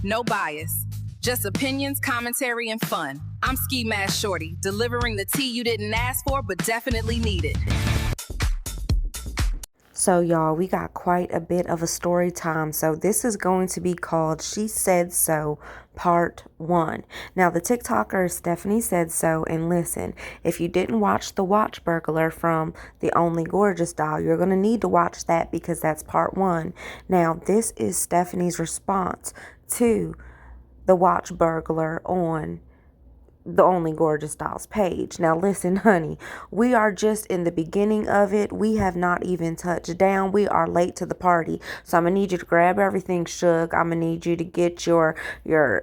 No bias, just opinions, commentary, and fun. I'm Ski Mask Shorty, delivering the tea you didn't ask for but definitely needed. So y'all, we got quite a bit of a story time. So this is going to be called She Said So Part 1. Now the TikToker is Stephanie Said So, and listen, if you didn't watch the watch burglar from The Only Gorgeous Doll, you're going to need to watch that because that's part 1. Now this is Stephanie's response to the watch burglar on The Only Gorgeous Doll's page. Now listen, honey, we are just in the beginning of it. We have not even touched down. We are late to the party. So I'm gonna need you to grab everything, Suge. I'm gonna need you to get your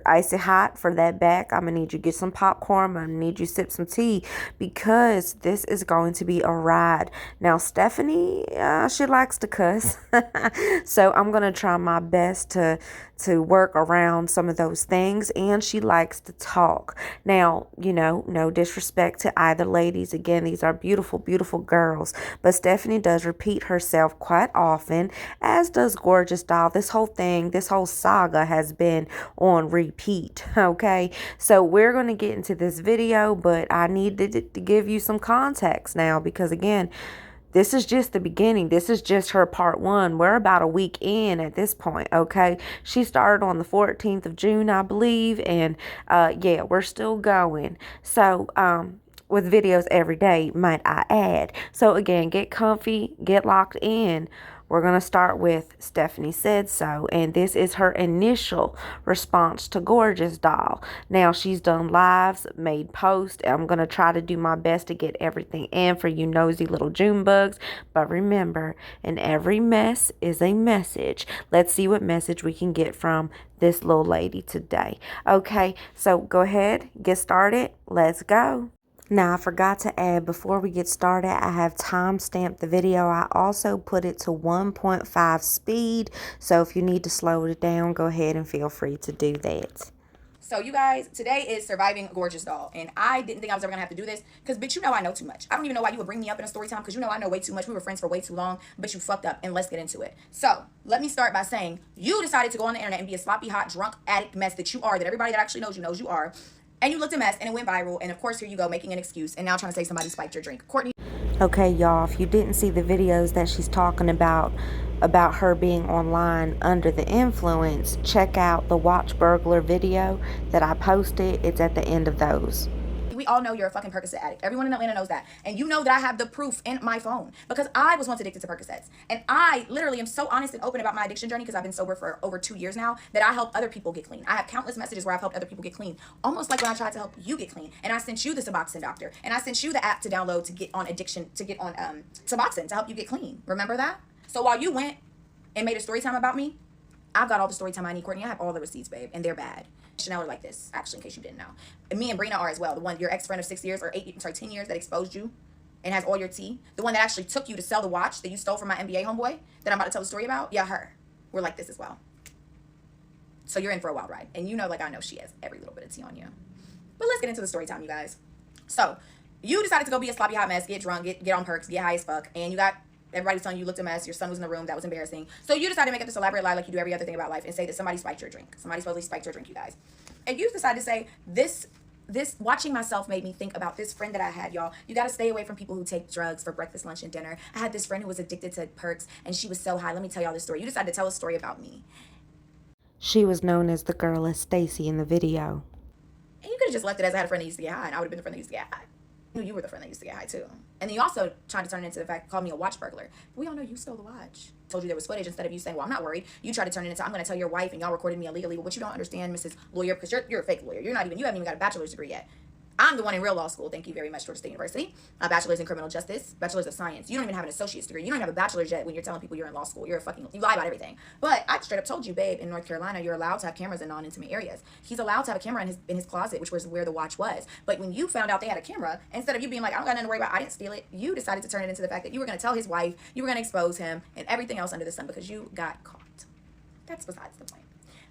icy hot for that back. I'm gonna need you to get some popcorn. I'm gonna need you to sip some tea because this is going to be a ride. Now Stephanie, she likes to cuss. So I'm gonna try my best to work around some of those things, and she likes to talk. Now, you know, no disrespect to either ladies. Again, these are beautiful, beautiful girls, but Stephanie does repeat herself quite often, as does Gorgeous Doll. This whole thing, this whole saga has been on repeat, okay? So we're going to get into this video, but I need to give you some context now because, again, this is just the beginning. This is just her part 1. We're about a week in at this point, okay? She started on the 14th of June, I believe, and yeah, we're still going. So, with videos every day, might I add. So again, get comfy, get locked in. We're going to start with Stephanie Said So, and this is her initial response to Gorgeous Doll. Now, she's done lives, made posts. I'm going to try to do my best to get everything in for you nosy little June bugs. But remember, in every mess is a message. Let's see what message we can get from this little lady today. Okay, so go ahead, get started. Let's go. Now, I forgot to add, before we get started, I have time-stamped the video. I also put it to 1.5 speed, so if you need to slow it down, go ahead and feel free to do that. So you guys, today is surviving Gorgeous Doll, and I didn't think I was ever gonna have to do this because, bitch, you know I know too much. I don't even know why you would bring me up in a story time because you know I know way too much. We were friends for way too long, but you fucked up, and let's get into it. So let me start by saying you decided to go on the internet and be a sloppy, hot, drunk, addict mess that you are, that everybody that actually knows you are. And you looked a mess, and it went viral, and of course, here you go, making an excuse, and now trying to say somebody spiked your drink. Courtney. Okay, y'all, if you didn't see the videos that she's talking about her being online under the influence, check out the watch burglar video that I posted. It's at the end of those. We all know you're a fucking Percocet addict. Everyone in Atlanta knows that. And you know that I have the proof in my phone because I was once addicted to Percocets. And I literally am so honest and open about my addiction journey because I've been sober for over 2 years now that I help other people get clean. I have countless messages where I've helped other people get clean, almost like when I tried to help you get clean. And I sent you the Suboxone doctor. And I sent you the app to download to get on addiction, to get on Suboxone to help you get clean. Remember that? So while you went and made a story time about me, I've got all the story time I need, Courtney. I have all the receipts, babe, and they're bad. Chanel are like this, actually, in case you didn't know. And me and Brina are as well. The one, your ex-friend of 6 years, or 10 years that exposed you and has all your tea. The one that actually took you to sell the watch that you stole from my NBA homeboy that I'm about to tell the story about. Yeah, her. We're like this as well. So you're in for a wild ride. And you know, like I know, she has every little bit of tea on you. But let's get into the story time, you guys. So you decided to go be a sloppy hot mess, get drunk, get on perks, get high as fuck, and you got... Everybody was telling you looked a mess. Your son was in the room. That was embarrassing. So you decided to make up this elaborate lie like you do every other thing about life and say that somebody spiked your drink. Somebody supposedly spiked your drink, you guys. And you decided to say, this watching myself made me think about this friend that I had, y'all. You got to stay away from people who take drugs for breakfast, lunch, and dinner. I had this friend who was addicted to perks, and she was so high. Let me tell y'all this story. You decided to tell a story about me. She was known as the girl as Stacy in the video. And you could have just left it as I had a friend that used to get high, and I would have been the friend that used to get high. You were the friend that used to get high too. And then you also tried to turn it into the fact, called me a watch burglar. But we all know you stole the watch. Told you there was footage instead of you saying, well, I'm not worried. You tried to turn it into, I'm going to tell your wife and y'all recorded me illegally. But what you don't understand, Mrs. Lawyer, because you're a fake lawyer. You haven't even got a bachelor's degree yet. I'm the one in real law school. Thank you very much, Georgia State University. A bachelor's in criminal justice, bachelor's of science. You don't even have an associate's degree. You don't even have a bachelor's yet when you're telling people you're in law school. You lie about everything. But I straight up told you, babe, in North Carolina, you're allowed to have cameras in non-intimate areas. He's allowed to have a camera in his closet, which was where the watch was. But when you found out they had a camera, instead of you being like, I don't got nothing to worry about, I didn't steal it, you decided to turn it into the fact that you were going to tell his wife, you were going to expose him, and everything else under the sun because you got caught. That's besides the point.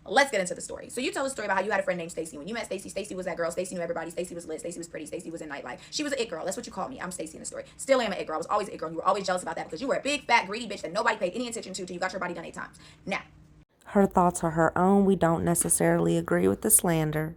Let's get into the story. So you tell a story about how you had a friend named Stacy. When you met Stacy, Stacy was that girl. Stacy knew everybody. Stacy was lit. Stacy was pretty. Stacy was in nightlife. She was an it girl. That's what you called me. I'm Stacy in the story. Still am an it girl. I was always an it girl. And you were always jealous about that because you were a big, fat, greedy bitch that nobody paid any attention to till you got your body done 8 times. Now, Her thoughts are her own. We don't necessarily agree with the slander.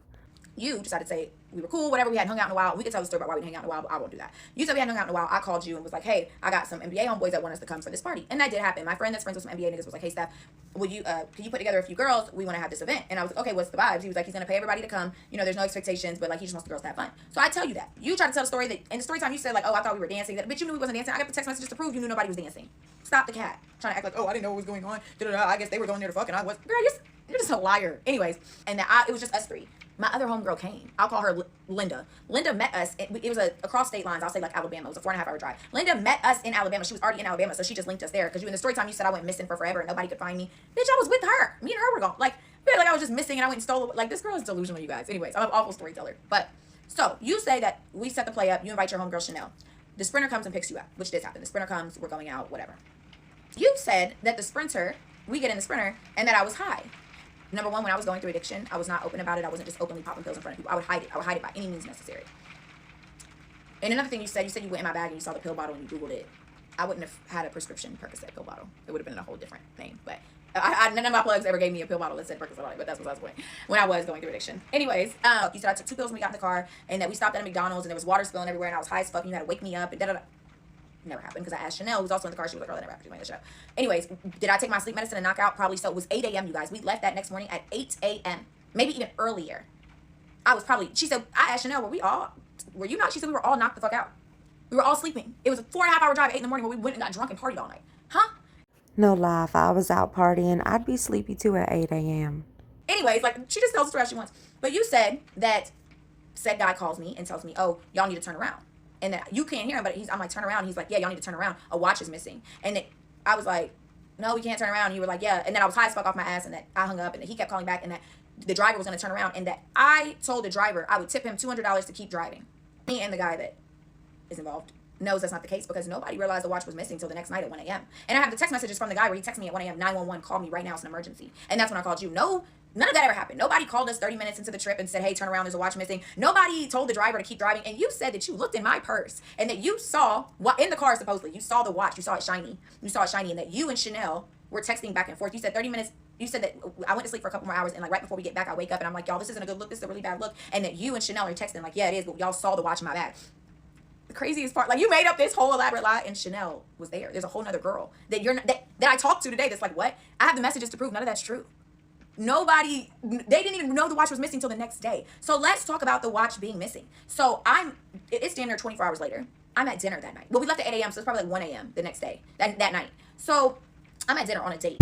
You decided to say we were cool, whatever. We hadn't hung out in a while. We could tell the story about why we didn't hang out in a while, but I won't do that. You said we hadn't hung out in a while. I called you and was like, hey, I got some NBA homeboys that want us to come for this party. And that did happen. My friend that's friends with some NBA niggas was like, hey, Steph, can you put together a few girls? We want to have this event. And I was like, okay, what's the vibes? He was like, he's going to pay everybody to come. You know, there's no expectations, but like, he just wants the girls to have fun. So I tell you that. You tried to tell the story that, in the story time, you said like, oh, I thought we were dancing. But you knew we wasn't dancing. I got the text messages to prove you knew nobody was dancing. Stop the cat. Trying to act like, oh, I didn't know what was going on. Da-da-da. I guess they were going there to fuck and I was. Girl, you're just a liar. Anyways, and it was just us three. My other homegirl came. I'll call her Linda. Linda met us. It was across state lines. I'll say like Alabama. It was a 4.5-hour drive. Linda met us in Alabama. She was already in Alabama, so she just linked us there. Because you in the story time you said I went missing for forever and nobody could find me. Bitch, I was with her. Me and her were gone. Like I was just missing and I went and stole. Like this girl is delusional, you guys. Anyways, I'm an awful storyteller. But so you say that we set the play up. You invite your homegirl Chanel. The sprinter comes and picks you up, which did happen. The sprinter comes. We're going out. Whatever. You said that the sprinter. We get in the sprinter and that I was high. Number one, when I was going through addiction, I was not open about it. I wasn't just openly popping pills in front of people. I would hide it. I would hide it by any means necessary. And another thing you said you went in my bag and you saw the pill bottle and you Googled it. I wouldn't have had a prescription Percocet pill bottle. It would have been a whole different name. But none of my plugs ever gave me a pill bottle that said Percocet on it. But that's what I was going when I was going through addiction. Anyways, you said I took 2 pills when we got in the car and that we stopped at a McDonald's and there was water spilling everywhere and I was high as fuck and you had to wake me up and da-da-da. Never happened because I asked Chanel, who's also in the car. She was like, "Oh, that never happened to me." The show. Anyways, did I take my sleep medicine and knock out? Probably so. It was 8 a.m. You guys. We left that next morning at 8 a.m. Maybe even earlier. She said, I asked Chanel, were you not? She said we were all knocked the fuck out. We were all sleeping. It was a 4.5-hour drive at 8 in the morning where we went and got drunk and partied all night. Huh? No lie, if I was out partying, I'd be sleepy too at 8 a.m. Anyways, like she just tells the story as she wants. But you said that said guy calls me and tells me, oh, y'all need to turn around. And then you can't hear him, but I'm like, turn around. He's like, yeah, y'all need to turn around. A watch is missing. And I was like, no, we can't turn around. And you were like, yeah. And then I was high as fuck off my ass and that I hung up and that he kept calling back and that the driver was going to turn around and that I told the driver I would tip him $200 to keep driving. Me and the guy that is involved knows that's not the case because nobody realized the watch was missing until the next night at 1 a.m. And I have the text messages from the guy where he texted me at 1 a.m. 911, call me right now, it's an emergency. And that's when I called you. No, none of that ever happened. Nobody called us 30 minutes into the trip and said, hey, turn around, there's a watch missing. Nobody told the driver to keep driving. And you said that you looked in my purse and that you saw, in the car supposedly, you saw the watch, you saw it shiny. And that you and Chanel were texting back and forth. You said 30 minutes. You said that I went to sleep for a couple more hours and like right before we get back, I wake up and I'm like, y'all, this isn't a good look. This is a really bad look. And that you and Chanel are texting like, yeah, it is, but y'all saw the watch in my bag. The craziest part, like you made up this whole elaborate lie and Chanel was there. There's a whole nother girl that that I talked to today that's like, what? I have the messages to prove none of that's true. They didn't even know the watch was missing till the next day. So let's talk about the watch being missing. So it's damn near 24 hours later. I'm at dinner that night. Well, we left at 8 a.m. So it's probably like 1 a.m. the next day, that night. So I'm at dinner on a date.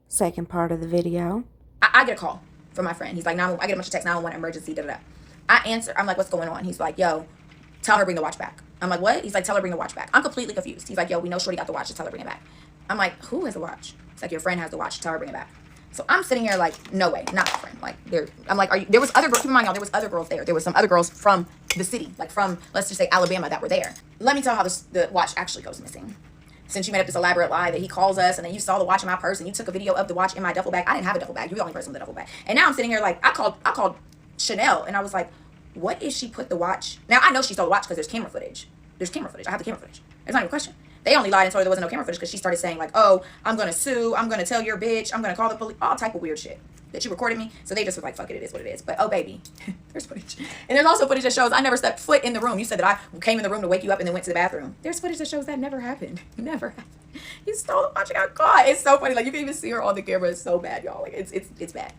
Second part of the video. I get a call from my friend. He's like, I get a bunch of texts, 911 emergency, da-da-da. I answer. I'm like, what's going on? He's like, yo, tell her bring the watch back. I'm like, what? He's like, tell her bring the watch back. I'm completely confused. He's like, yo, we know Shorty got the watch. Just tell her bring it back. I'm like, who has the watch? It's like, your friend has the watch. Tell her bring it back. So I'm sitting here like, no way, not my friend. Like, I'm like, there was other girls. Keep in mind, y'all, there was other girls there. There was some other girls from the city, like from, let's just say Alabama, that were there. Let me tell how the watch actually goes missing. Since you made up this elaborate lie that he calls us and then you saw the watch in my purse and you took a video of the watch in my duffel bag. I didn't have a duffel bag. You're the only person with a duffel bag. And now I'm sitting here like, I called Chanel and I was like, what if she put the watch? Now I know she stole the watch because there's camera footage. There's camera footage. I have the camera footage. There's not even a question. They only lied and told her there wasn't no camera footage because she started saying like, oh, I'm going to sue. I'm going to tell your bitch. I'm going to call the police. All type of weird shit that you recorded me. So they just was like, fuck it, it is what it is. But oh, baby, there's footage. And there's also footage that shows I never stepped foot in the room. You said that I came in the room to wake you up and then went to the bathroom. There's footage that shows that never happened. Never happened. You stole the watch and got caught. It's so funny. Like you can even see her on the camera. It's so bad, y'all. Like it's bad.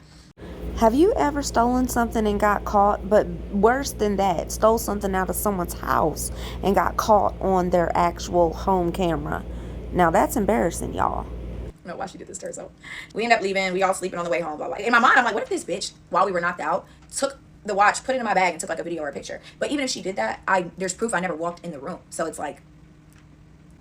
Have you ever stolen something and got caught? But worse than that, stole something out of someone's house and got caught on their actual home camera. Now that's embarrassing, y'all. I don't know why she did this to herself. We end up leaving. We all sleeping on the way home. Blah, blah. In my mind, I'm like, what if this bitch, while we were knocked out, took the watch, put it in my bag, and took like a video or a picture? But even if she did that, there's proof I never walked in the room. So it's like,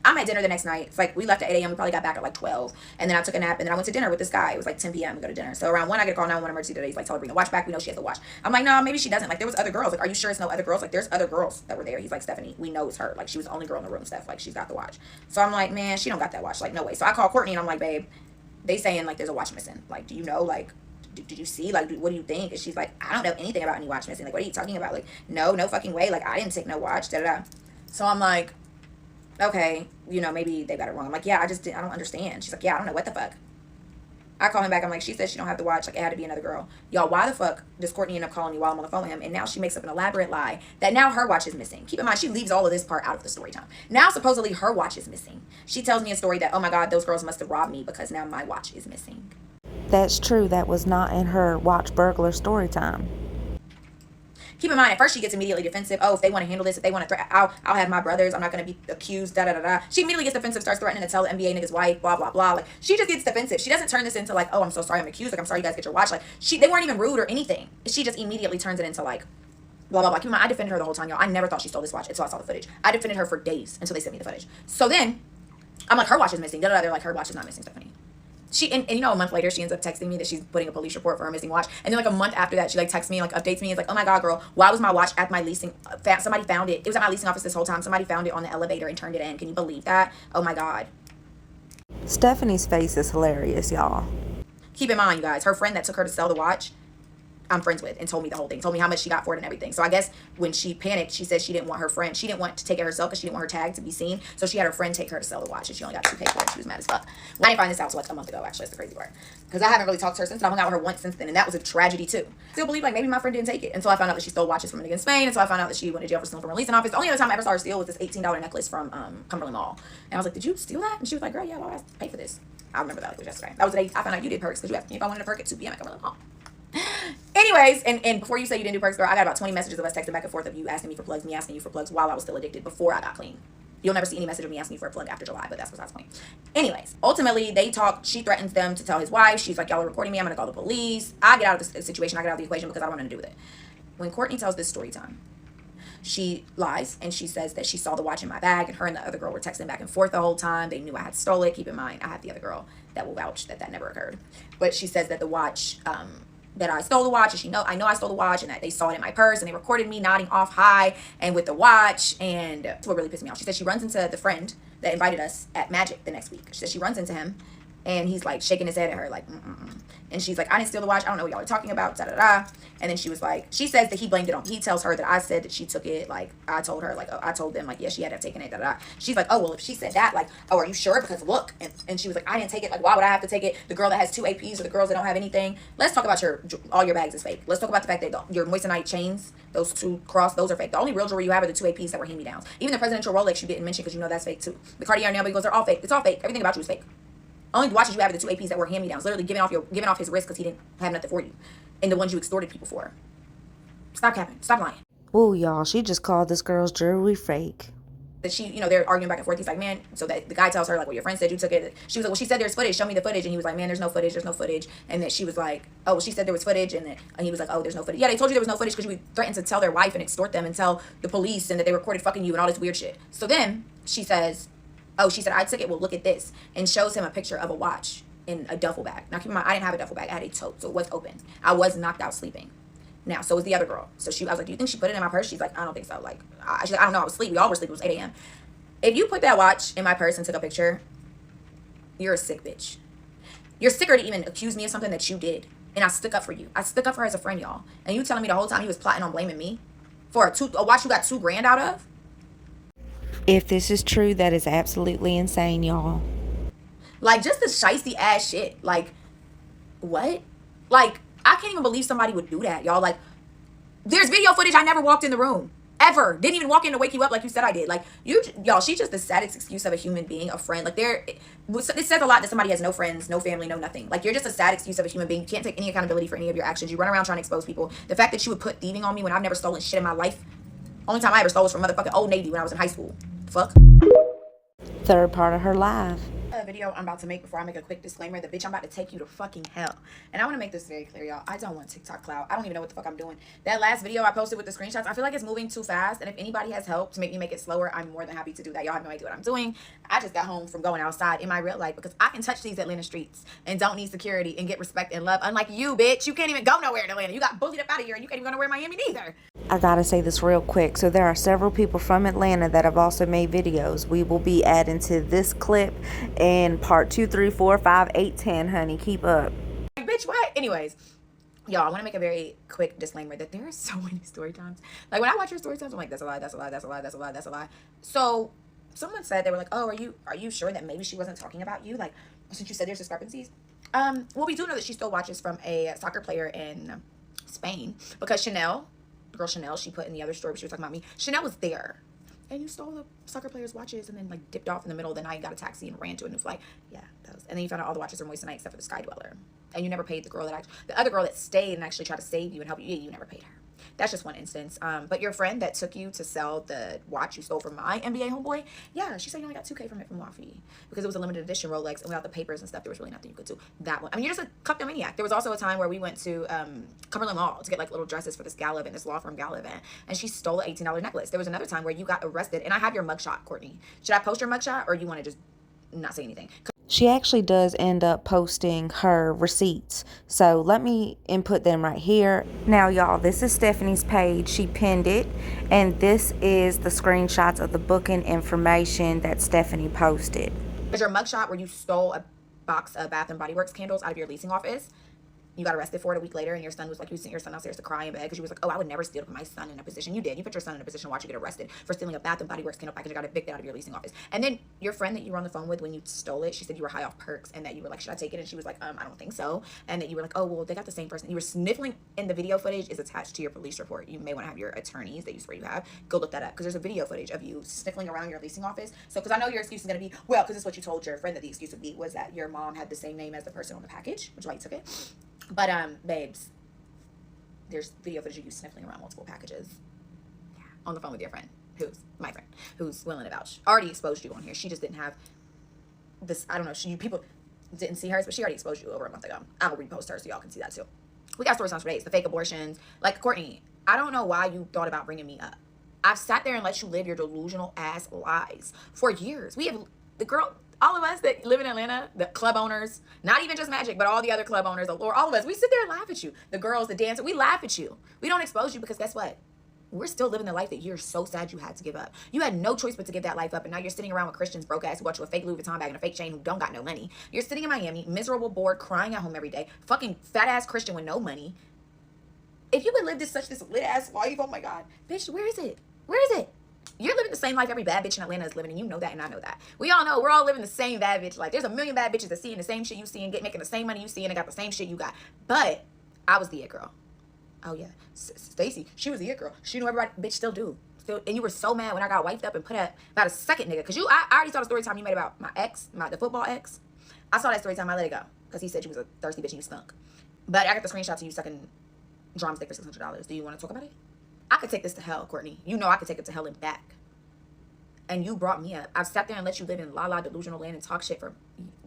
I'm at dinner the next night. It's like we left at 8 a.m. We probably got back at like 12. And then I took a nap and then I went to dinner with this guy. It was like 10 p.m. We go to dinner. So around 1, I get a call 911 emergency today. He's like, tell her bring the watch back. We know she has the watch. I'm like, no, maybe she doesn't. Like there was other girls. Like, are you sure it's no other girls? Like there's other girls that were there. He's like, Stephanie, we know it's her. Like she was the only girl in the room, Steph. Like she's got the watch. So I'm like, man, she don't got that watch. Like no way. So I call Courtney and I'm like, babe, they saying like there's a watch missing. Like, do you know, like, did you see? Like, what do you think? And she's like, I don't know anything about any watch missing. Like, what are you talking about? Like, no fucking way. Like I didn't take no watch. Da da da. So I'm like, okay, you know, maybe they got it wrong. I'm like, yeah, I don't understand. She's like, yeah, I don't know what the fuck. I call him back. I'm like, she said she don't have to watch. Like, it had to be another girl. Y'all, why the fuck does Courtney end up calling me while I'm on the phone with him? And now she makes up an elaborate lie that now her watch is missing. Keep in mind, she leaves all of this part out of the story time. Now, supposedly, her watch is missing. She tells me a story that, oh my God, those girls must have robbed me because now my watch is missing. That's true. That was not in her watch burglar story time. Keep in mind, at first she gets immediately defensive. Oh, if they want to handle this, if they want to threaten, I'll have my brothers. I'm not going to be accused, da-da-da-da. She immediately gets defensive, starts threatening to tell the NBA nigga's wife, blah, blah, blah. Like, she just gets defensive. She doesn't turn this into like, oh, I'm so sorry I'm accused. Like, I'm sorry you guys get your watch. Like, they weren't even rude or anything. She just immediately turns it into like, blah, blah, blah. Keep in mind, I defended her the whole time, y'all. I never thought she stole this watch until I saw the footage. I defended her for days until they sent me the footage. So then, I'm like, her watch is missing. Da-da-da. They're like, her watch is not missing, Stephanie. And you know, a month later, she ends up texting me that she's putting a police report for her missing watch. And then like a month after that, she like texts me and like updates me. It's like, oh my God, girl, why was my watch at my leasing? Somebody found it. It was at my leasing office this whole time. Somebody found it on the elevator and turned it in. Can you believe that? Oh my God. Stephanie's face is hilarious, y'all. Keep in mind, you guys, her friend that took her to sell the watch, I'm friends with, and told me the whole thing, told me how much she got for it and everything. So I guess when she panicked, she said she didn't want her friend, she didn't want to take it herself because she didn't want her tag to be seen. So she had her friend take her to sell the watch, and she only got $2K for it. She was mad as fuck. Well, I didn't find this out until like a month ago, actually. That's the crazy part. Because I haven't really talked to her since, and I hung out with her once since then, and that was a tragedy too. Still believe like maybe my friend didn't take it until I found out that she stole watches from a nigga in Spain, until I found out that she went to jail for stealing from her leasing office. The only other time I ever saw her steal was this $18 necklace from Cumberland Mall. And I was like, did you steal that? And she was like, girl, yeah, well, I have to pay for this. I remember that like it was yesterday. That was the day I found out you did perks because you asked me if I wanted a perk at 2 p.m. at Cumberland Mall. Anyways, and before you say you didn't do perks, girl, I got about 20 messages of us texting back and forth of you asking me for plugs, me asking you for plugs while I was still addicted before I got clean. You'll never see any message of me asking you for a plug after July, but that's besides the point. Anyways, ultimately, they talk. She threatens them to tell his wife. She's like, y'all are recording me. I'm going to call the police. I get out of the situation. I get out of the equation because I don't want nothing to do with it. When Courtney tells this story time, she lies and she says that she saw the watch in my bag and her and the other girl were texting back and forth the whole time. They knew I had stole it. Keep in mind, I have the other girl that will vouch that that never occurred. But she says that the watch, that I stole the watch, and I know I stole the watch, and that they saw it in my purse, and they recorded me nodding off high and with the watch, and that's what really pissed me off. She said she runs into the friend that invited us at Magic the next week. She said she runs into him, and he's like shaking his head at her like, and she's like, I didn't steal the watch. I don't know what y'all are talking about, da-da-da. And then she was like, she says that he blamed it on, he tells her that I said that she took it, like, I told her, like, I told them, like, yeah, she had to have taken it, da-da-da. She's like, oh, well, if she said that, like, oh, are you sure? Because look, and she was like, I didn't take it, like, why would I have to take it? The girl that has 2 APs or the girls that don't have anything. Let's talk about all your bags is fake. Let's talk about the fact that your moissanite chains, those 2 cross, those are fake. The only real jewelry you have are the 2 APs that were hand-me-downs. Even the presidential Rolex you didn't mention because you know that's fake, too. The Cartier nail goes, they're all fake. It's all fake. Everything about you is fake. Only the watches you have are the 2 APs that were hand-me-downs, literally giving off his wrist because he didn't have nothing for you, and the ones you extorted people for. Stop capping. Stop lying. Ooh, y'all, she just called this girl's jewelry fake. That she, you know, they're arguing back and forth. He's like, man, so that the guy tells her, like, well, your friend said you took it. She was like, well, she said there's footage. Show me the footage. And he was like, man, there's no footage. And then she was like, oh, well, she said there was footage. And he was like, oh, there's no footage. Yeah, they told you there was no footage because you threatened to tell their wife and extort them and tell the police and that they recorded fucking you and all this weird shit. So then she says, oh, she said, I took it. Well, look at this. And shows him a picture of a watch in a duffel bag. Now, keep in mind, I didn't have a duffel bag. I had a tote, so it was open. I was knocked out sleeping. Now, so was the other girl. So I was like, do you think she put it in my purse? She's like, I don't think so. Like, she's like, I don't know. I was asleep. We all were asleep. It was 8 a.m. If you put that watch in my purse and took a picture, you're a sick bitch. You're sicker to even accuse me of something that you did. And I stuck up for you. I stuck up for her as a friend, y'all. And you telling me the whole time he was plotting on blaming me for a watch you got $2,000 out of? If this is true, that is absolutely insane, y'all. Like, just the shiesty ass shit. Like, what? Like, I can't even believe somebody would do that, y'all. Like, there's video footage. I never walked in the room. Ever. Didn't even walk in to wake you up like you said I did. Like, y'all, she's just the saddest excuse of a human being, a friend. Like, it says a lot that somebody has no friends, no family, no nothing. Like, you're just a sad excuse of a human being. You can't take any accountability for any of your actions. You run around trying to expose people. The fact that you would put thieving on me when I've never stolen shit in my life. Only time I ever stole was from motherfucking Old Navy when I was in high school. Fuck. Third part of her live. Video I'm about to make before I make a quick disclaimer. The bitch, I'm about to take you to fucking hell. And I want to make this very clear, y'all. I don't want TikTok clout. I don't even know what the fuck I'm doing. That last video I posted with the screenshots, I feel like it's moving too fast. And if anybody has help to make me make it slower, I'm more than happy to do that. Y'all have no idea what I'm doing. I just got home from going outside in my real life because I can touch these Atlanta streets and don't need security and get respect and love. Unlike you, bitch. You can't even go nowhere in Atlanta. You got bullied up out of here and you can't even go nowhere in Miami neither. I gotta say this real quick. So there are several people from Atlanta that have also made videos. We will be adding to this clip in part 2, 3, 4, 5, 8, 10, honey. Keep up. Like, bitch, what? Anyways, y'all, I want to make a very quick disclaimer that there are so many story times. Like, when I watch your story times, I'm like, that's a lie, that's a lie, that's a lie, that's a lie, that's a lie. So someone said, they were like, oh, are you sure that maybe she wasn't talking about you? Like, since you said there's discrepancies. Well, we do know that she stole watches from a soccer player in Spain because Chanel, the girl Chanel, she put in the other story, but she was talking about me. Chanel was there. And you stole the soccer player's watches and then like dipped off in the middle of the night, got a taxi and ran to a new flight. Yeah, that was. And then you found out all the watches were moissanite except for the Sky Dweller. And you never paid the girl that the other girl that stayed and actually tried to save you and help you. You never paid her. That's just one instance. But your friend that took you to sell the watch you stole from my NBA homeboy, yeah, she said you only got $2K from it from Wafi because it was a limited edition Rolex, and without the papers and stuff, there was really nothing you could do. That one. I mean, you're just a kleptomaniac. There was also a time where we went to Cumberland Mall to get like little dresses for this gala event, this law firm gala event, and she stole an $18 necklace. There was another time where you got arrested, and I have your mugshot, Courtney. Should I post your mugshot, or you want to just not say anything? She actually does end up posting her receipts. So let me input them right here. Now, y'all, this is Stephanie's page. She pinned it. And this is the screenshots of the booking information that Stephanie posted. There's your mugshot where you stole a box of Bath and Body Works candles out of your leasing office. You got arrested for it a week later, and your son was like, you sent your son downstairs to cry in bed because you was like, oh, I would never steal from my son in a position. You did. You put your son in a position to watch you get arrested for stealing a Bath and Body Works candle package and got evicted out of your leasing office. And then your friend that you were on the phone with when you stole it, she said you were high off perks and that you were like, should I take it? And she was like, I don't think so. And that you were like, oh, well, they got the same person. You were sniffling, and the video footage is attached to your police report. You may want to have your attorneys that you swear you have go look that up because there's a video footage of you sniffling around your leasing office. So, because I know your excuse is going to be, well, because it's what you told your friend that the excuse would be was that your mom had the same name as the person on the package, which is why you took it. But, babes, there's video footage of you sniffling around multiple packages. Yeah. On the phone with your friend, who's my friend, who's willing to vouch. Already exposed you on here. She just didn't have this, I don't know, people didn't see hers, but she already exposed you over a month ago. I will repost her so y'all can see that too. We got stories on for days. The fake abortions. Like, Courtney, I don't know why you thought about bringing me up. I've sat there and let you live your delusional ass lies for years. We have, the girl, all of us that live in Atlanta, the club owners, not even just Magic, but all the other club owners, all of us, we sit there and laugh at you. The girls, the dancers, we laugh at you. We don't expose you because guess what? We're still living the life that you're so sad you had to give up. You had no choice but to give that life up, and now you're sitting around with Christians, broke ass, who bought you a fake Louis Vuitton bag and a fake chain who don't got no money. You're sitting in Miami, miserable, bored, crying at home every day, fucking fat ass Christian with no money. If you would live this lit ass life, oh my God, bitch, where is it? Where is it? You're living the same life every bad bitch in Atlanta is living, and you know that, and I know that. We all know we're all living the same bad bitch life. There's a million bad bitches that seeing the same shit you see and making the same money you see and got the same shit you got. But I was the it girl. Oh yeah, Stacy, she was the it girl. She knew everybody. Bitch, still do. Still, and you were so mad when I got wiped up and put up about a second nigga, cause I already saw the story time you made about my ex, the football ex. I saw that story time. I let it go because he said you was a thirsty bitch and you stunk. But I got the screenshots of you sucking drumstick for $600. Do you want to talk about it? I could take this to hell, Courtney. You know I could take it to hell and back. And you brought me up. I've sat there and let you live in la delusional land and talk shit for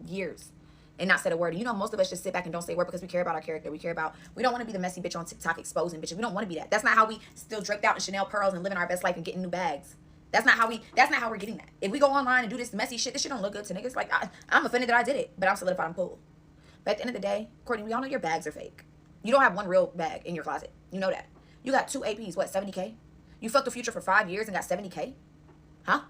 years and not said a word. And you know, most of us just sit back and don't say a word because we care about our character. We don't want to be the messy bitch on TikTok exposing bitches. We don't want to be that. That's not how we still draped out in Chanel pearls and living our best life and getting new bags. That's not how we're getting that. If we go online and do this messy shit, this shit don't look good to niggas. Like, I'm offended that I did it, but I'm solidified and cool. But at the end of the day, Courtney, we all know your bags are fake. You don't have one real bag in your closet. You know that. You got 2 APs, what, 70K? You fucked the Future for 5 years and got 70K? Huh?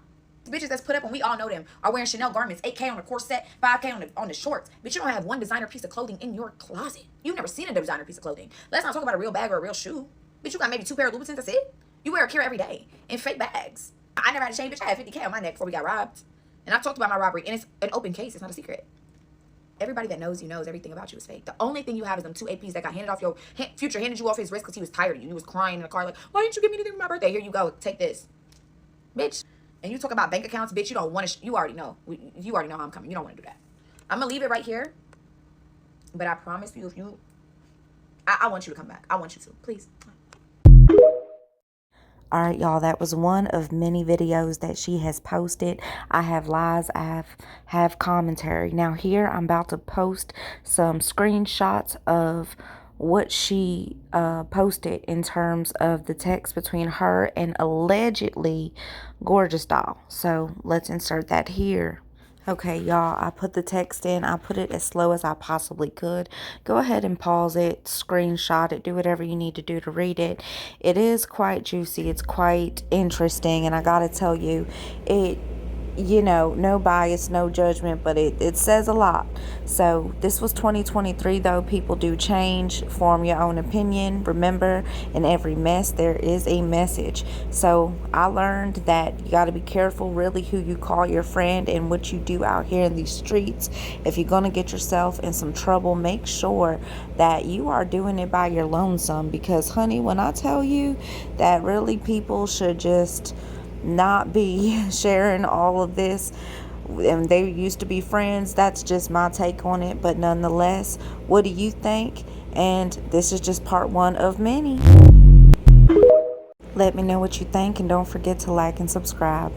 The bitches that's put up, and we all know them, are wearing Chanel garments, 8K on the corset, 5K on the shorts. But you don't have one designer piece of clothing in your closet. You've never seen a designer piece of clothing. Let's not talk about a real bag or a real shoe. Bitch, you got maybe 2 pair of Louboutins, that's it? You wear a Kira every day in fake bags. I never had a chain, bitch. I had 50K on my neck before we got robbed. And I talked about my robbery, and it's an open case. It's not a secret. Everybody that knows you knows everything about you is fake. The only thing you have is them 2 APs that got handed off Future handed you off his wrist because he was tired of you. He was crying in the car like, why didn't you give me anything for my birthday? Here you go. Take this. Bitch. And you talk about bank accounts, bitch. You don't want to. You already know. You already know how I'm coming. You don't want to do that. I'm going to leave it right here. But I promise you, I want you to come back. I want you to. Please. All right, y'all, that was one of many videos that she has posted. I have lies, I have commentary. Now here I'm about to post some screenshots of what she posted in terms of the text between her and allegedly Gorgeous Doll. So let's insert that here. Okay, y'all, I put the text in. I put it as slow as I possibly could. Go ahead and pause it, screenshot it, do whatever you need to do to read it. It is quite juicy. It's quite interesting, and I gotta tell you, it no bias, no judgment, but it says a lot. So this was 2023, though. People do change. Form your own opinion. Remember, in every mess there is a message. So I learned that you got to be careful really who you call your friend and what you do out here in these streets. If you're going to get yourself in some trouble, make sure that you are doing it by your lonesome, because honey, when I tell you that really people should just not be sharing all of this, and they used to be friends. That's just my take on it, but nonetheless, what do you think? And this is just part one of many. Let me know what you think, and don't forget to like and subscribe.